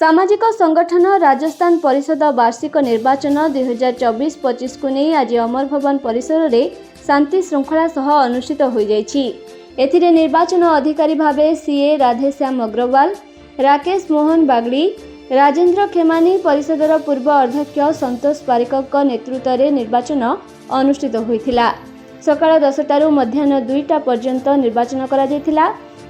सामाजिक संगठन राजस्थान परिषद वार्षिक निर्वाचन 2024-25 को नहीं आज अमर भवन परिसर में शांति श्रृंखला सह अनुष्ठित हो जाइछि। एथिरे निर्वाचन अधिकारी भावे सीए राधेश्याम अग्रवाल, राकेश मोहन बागड़ी, राजेंद्र खेमानी, परिषदर पूर्व अध्यक्ष संतोष पारिकर नेतृत्व में निर्वाचन अनुष्ठित होइथिला। सकाळ 10 मध्याह्न 2टा पर्यंत निर्वाचन करा जायथिला।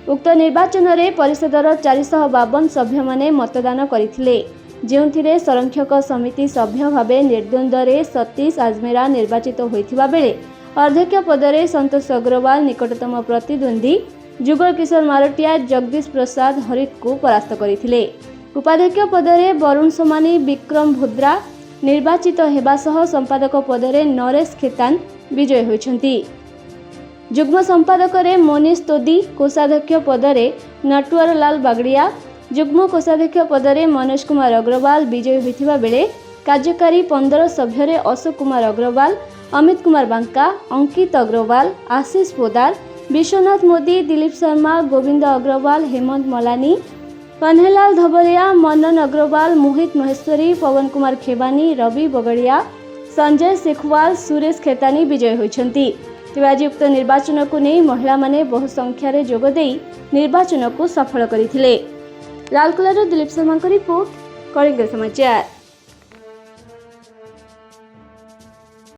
उक्त निर्वाचन में परिषदर 452 सभ्य माने मतदान करथिले, जेउथिरे संरक्षक समिति सभ्य भावे निर्द्वंद्व सतीश आजमेरा निर्वाचित होइथिबा बेले अध्यक्ष पदरे संतोष अग्रवाल निकटतम प्रतिद्वंदी जुगल किशोर मारटिया जगदीश प्रसाद हरित को परास्त करथिले। उपाध्यक्ष पदरे वरुण सोमानी विक्रम भुद्रा निर्वाचित हेबा सह संपादक पदरे नरेश खेतान विजय होइछंती। जुग्म संपादक रे मनीष तोदी, कोषाध्यक्ष पदरे नटवर लाल बागड़िया, जुग्म कोषाध्यक्ष पदरे मनोज कुमार अग्रवाल विजयी होइथिबा बेले कार्यकारी 15 सभ्य अशोक कुमार अग्रवाल, अमित कुमार बांका, अंकित अग्रवाल, आशीष पोदार, विश्वनाथ मोदी, दिलीप शर्मा, गोविंद अग्रवाल, हेमंत मलानी, कन्हेलाल धबलिया, मनन अग्रवाल, मोहित महेश्वरी, पवन कुमार खेबानी, रवि बगड़िया, संजय शेखवाल, सुरेश खेतानी विजय होइछंती। आज उक्त निर्वाचन को नहीं महिला माने बहु संख्यार जोगदे निर्वाचन को सफल करथिले। लालकुलार दिलीप शर्मा रिपोर्ट, कलिंग समाचार।